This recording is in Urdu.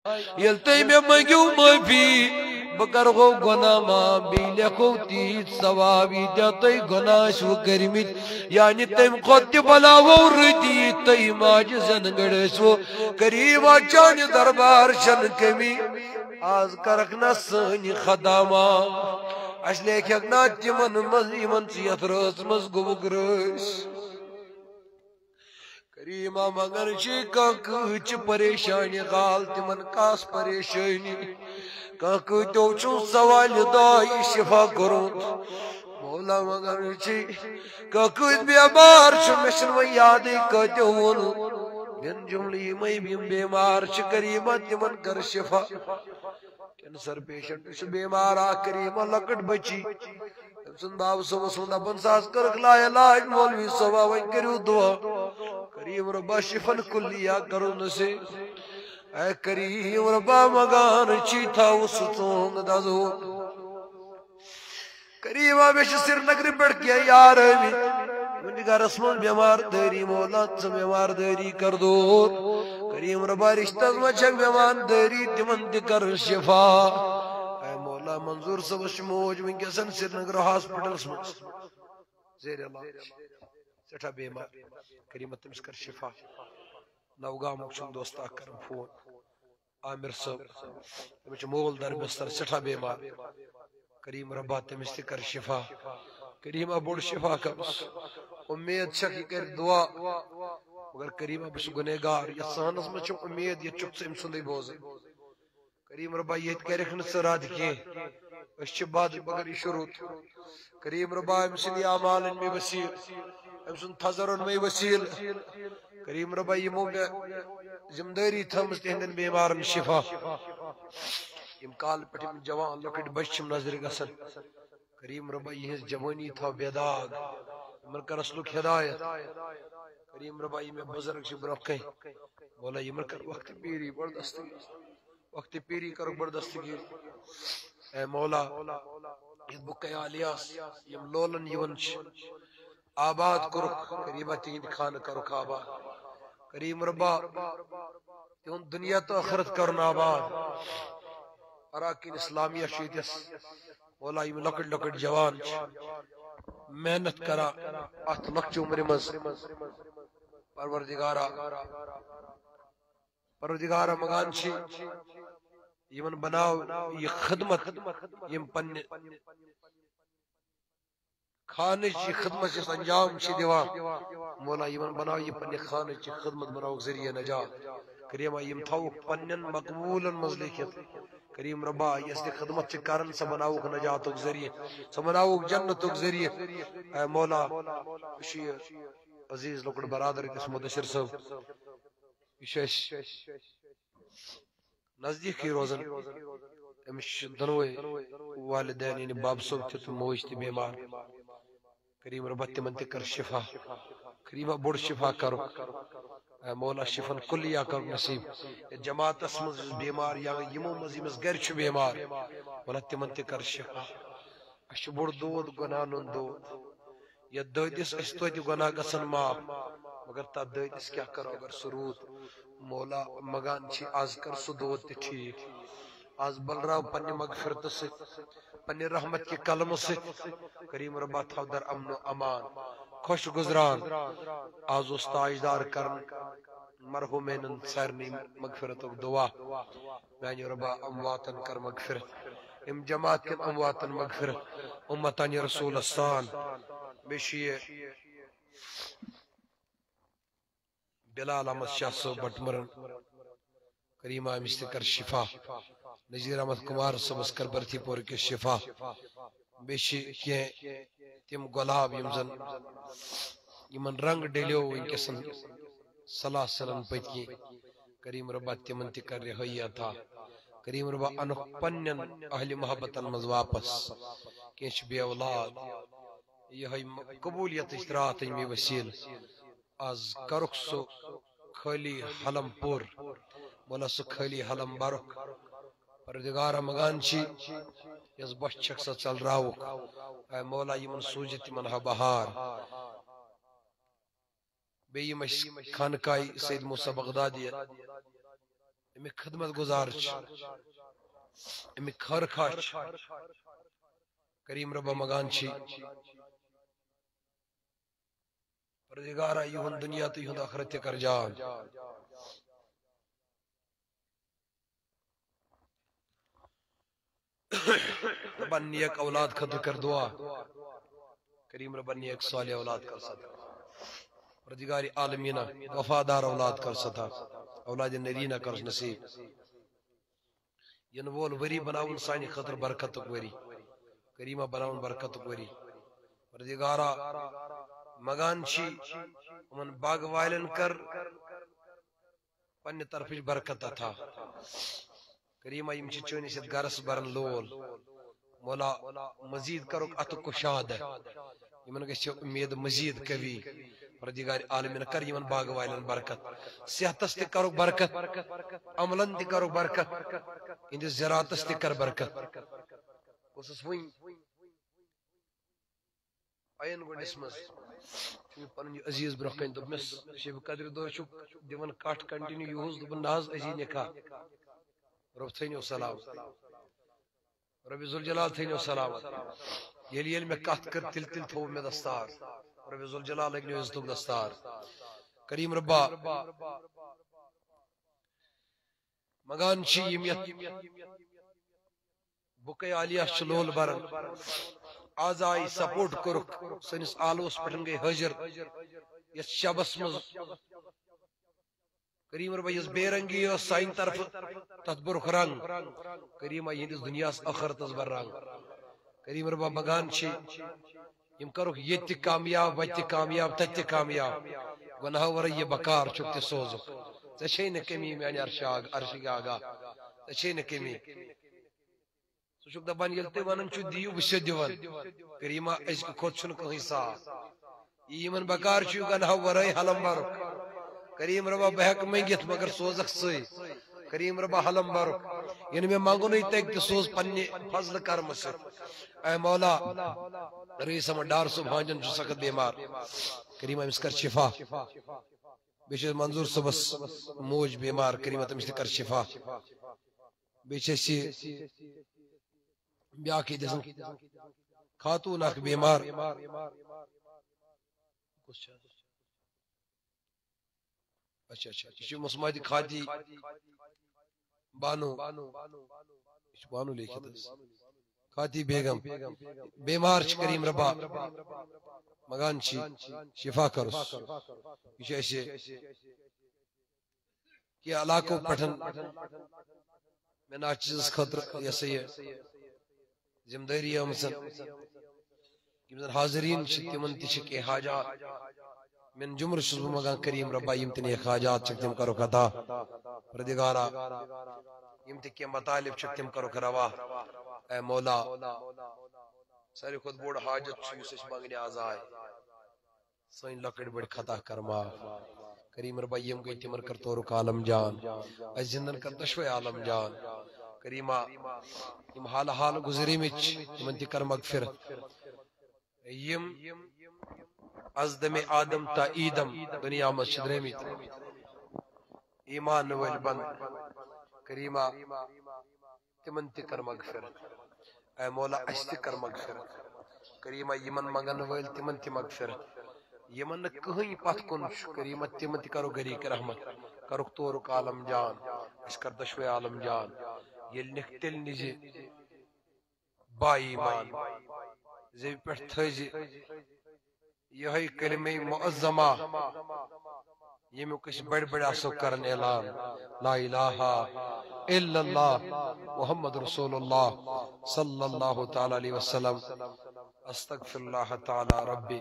یلتے میں مگیو معافی بکرغو گناہ ما بی لکھو تیت ثوابی دیتے گناہ شو کرمت یعنی تیم خود بلاو ردی تی ماج زنگڑ سو قریبا چانی دربار شن کمی آز کرکنا سنی خداما اس لیکھنا تیمن مزیمن سیت رس مز گوگرش کریمہ مگر چی کچھ پریشانی غال تمن کاس پریشانی تو چون سوال دائی شفا کرون مولا مگر چی کچھ بیمار چو مشن و یادی کتون من جملی میں بیمار چی کریمہ تمن کر شفا کینسر پیشنٹ چھ بیمار آ کریمہ لکٹ بچی سن باب صبح سن اپن ساس کرک لا علاج مولوی صبح وین کریو دعا کریم ربا شفن کلیا کرو نسے اے کریم ربا مگان چی تھا اس تونگ دازو کریم آبیش سر نگر بڑھ کیا یار منی کا رسمون بیمار داری مولا تم بیمار داری کر دو کریم ربا رشتہ مچک بیمار داری تمن دکر شفا اے مولا منظور سب شموج من کسن سر نگر ہاسپٹل سمجھ زیر اللہ سٹھا بیمار کریم تمس کر شفا نوگاہ مکشن دوستا کرم فون عامر صاحب تمس مول در بستر سٹھا بیمار کریم ربا تمس کر شفا کریم بوڑ شفا کرس امید شکی کر دعا مگر کریم بس گنہگار یہ سانس میں چھ امید یہ چپ سے امسندی بوز کریم ربا یہ کرک نصرات کی اس چھ بعد مگر یہ شروع کریم ربا امسندی اعمال میں وسیل امسن تھزرن میں وسیل کریم ربا یہ موقع زمداری تھمس تہندن بیمارن شفا یم کال پٹھ جوان لکٹ بچم نظر گسن کریم ربا یہ جوانی تھا بیداغ من کر اسلوک ہدایت کریم ربا یہ بزرگ چھ برکیں مولا یہ من کر وقت پیری بردستگی وقت پیری کر بردستگی اے مولا یہ بکے آلیاس یم لولن یونچ آباد کرک کریمہ تین خان کرک آباد کریم ربا تین دنیا تو آخرت کرنا آباد اراکین اسلامیہ شیدس مولا یم لکڑ لکڑ جوان محنت کرا ات لکچ عمر مز پروردگارا مگان چھی یمن بناو یہ خدمت یم پن خانہ چی خدمت چی انجام چی دیوا مولا یمن بناو یہ پنی خانہ چی خدمت بناو ذریعہ نجات کریمہ یم تھاو پنن مقبولا مزلکت کریم ربا یہ خدمت چی کرن سا بناو نجاتک ذریعہ سا بناو جنتک ذریعہ اے مولا شیر عزیز لکڑ برادر کس مدشر صاحب شش نزدیک ہی روزن امش دنوے والدین یعنی باب صاحب تھی تو موج تھی بیمار کریم ربا تمن کر شفا کریمہ بڑ شفا کرو اے مولا شفن کلیا کرو نصیب جماعت اسمز بیمار یا یمو مزیمز گر چھ بیمار مولا تمن کر شفا اش بڑ دود گناہ نن دود یا دودس اس تو گناہ گسن معاف مگر تا دودس کیا کرو اگر سرود مولا مگان چھ آز کر سو دود تی ٹھیک آز بلراو پنی مغفرت سے پنی رحمت کی کلم سے کریم ربا تھاو در امن و امان خوش گزران آز استاجدار کرن مرحومین سرنی مغفرت و دعا معنی ربا امواتن کر مغفرت ام جماعت کن امواتن مغفرت امتان رسول السان بشیئے بلال احمد شاہ صاحب بٹمرن کریمہ مستکر شفا نذیر احمد کمار صبس کر برتھی پور کے شفا بیشی کیں تم گلاب یمزن یمن رنگ ڈیلیو انکسن صلاح سلم پتکی کریم ربا تمن تکر رہیا تھا کریم ربا انو پنن اہل محبتن مز واپس کینچ بے اولاد یہ قبولیت اشتراعت میں وسیل از کرک سو خالی حلم پور مولا سو خالی حلم برک پردگار مگان چی یس بش چھک سا چل راوک اے مولا یمن سوجت من بہار بے یمش خانقائی سید موسیٰ بغدادی امی خدمت گزار امی خر خاچ کریم ربا مگان چھی پردگارا یہن دنیا تو یہن آخرت کر جان ربا نیک اولاد خطر کر دعا کریم ربا نیک صالح اولاد کر ستا پردگاری عالمینہ وفادار اولاد کر ستا اولاد نرینہ کر نصیب ین وول وری بناون سانی خطر برکت وری کریمہ بناون برکت وری پردگارا مگان چھی من باغ وائلن کر پنی طرفش برکت تھا کریمہ یم چھ چونی سے گرس برن لول مولا مزید کرو ات کشاد یمن گژھِ امید مزید کبھی پردگار عالمین کر یمن باغ وائلن برکت صحتس تہ کرو برکت عملن تہ کرو برکت اندس زراعتس تہ کر برکت بس ون این گڈس مز پن عزیز برہ کن دس شب قدر دہ دان کٹ کنٹینیو یہس دن ناز عزیز نکاح رب تھنو سلام رب ذوالجلال تھنو سلام یل میں کت کر تل تل تھو میں دستار رب ذوالجلال لگنو عزتک دستار کریم ربا مگان چھی یم یت بکے عالیہ چلول برن آز آئی سپورٹ کرک سنس آلوس پٹن گئی حجر یس شبس مز کریم ربا یس بے رنگی اس سائن طرف تت برخ رنگ کریمہ یہندس دنیا اخرتس بر رنگ کریم ربا مگان چھی یم کرک یہ کامیاب وت کامیاب تت کامیاب گناہ ور یہ بکار چک تہ سوزک ژے نہ کمی میانہ عرشی آگاہ ژے نہ کمی سہ دپان یل تھی ونان چھو دیو بہ دیوان کریمہ ازک کھوت چھن کہیں صاف یمن بکار چھو گناہ ورٲے حلم برک کریم ربا بہ ہیک منگت مگر سوزک سی کریم ربا حلم برک ین میں مانگنی تک تہ سوز پنہ فضل کرم سے اے مولا رئیس احمد ڈار صبح ہانجن چھ سخت بیمار کریمہ امس کر شفا بیچ منظور صبس موج بیمار کریمہ تمس تہ کر شفا بیچ بیاکی دسن خاتون اخ بیمار اچھا اچھا یہ مسمات خادی بانو بانو لکھت خاتی بیگم بیمار چھ کریم ربا مگان چھی شفا کرس یہ ایسے کہ علاقوں پٹھن میں ناچیز خطر یہ ذمہ داری آمژن یم زن حاضرین چھ تمن تہ چھ کہ حاجات من جمر چھس بہ مگان کریم ربا یم تہ نیک حاجات چھ تم کرو عطا پردگارا یم تہ کہ مطالب چھ تم کرو روا اے مولا ساری خود بوڑ حاجت چھ اس مانگنے آزائے سین لکڑ بڑ خطا کرما کریم ربا یم گئی تمن کر تو عالم جان از زندن کر دشوے عالم جان کریمہ یم حال حال گزری مچ یمن تہ کر مغفرت یم از دم آدم تا ایدم دنیا مز درمت ایمان ول بند کریمہ تمن تہ کر مغفرت اے مولا اس تہ کر مغفرت کریمہ یمن مگن ول تمن تہ مغفرت یمن کہیں پت کن کریمہ تمن تہ کرو گریک رحمت کرک تورک عالم جان اس کر دشوے عالم جان یل نک تل نج با ایمان زی پہ تھز یہ کلمہ معظمہ یمیک بڑ بڑ آسو کرن اعلان لا الہ الا اللہ محمد رسول اللہ صلی اللہ تعالی علیہ وسلم استغفر اللہ تعالی ربی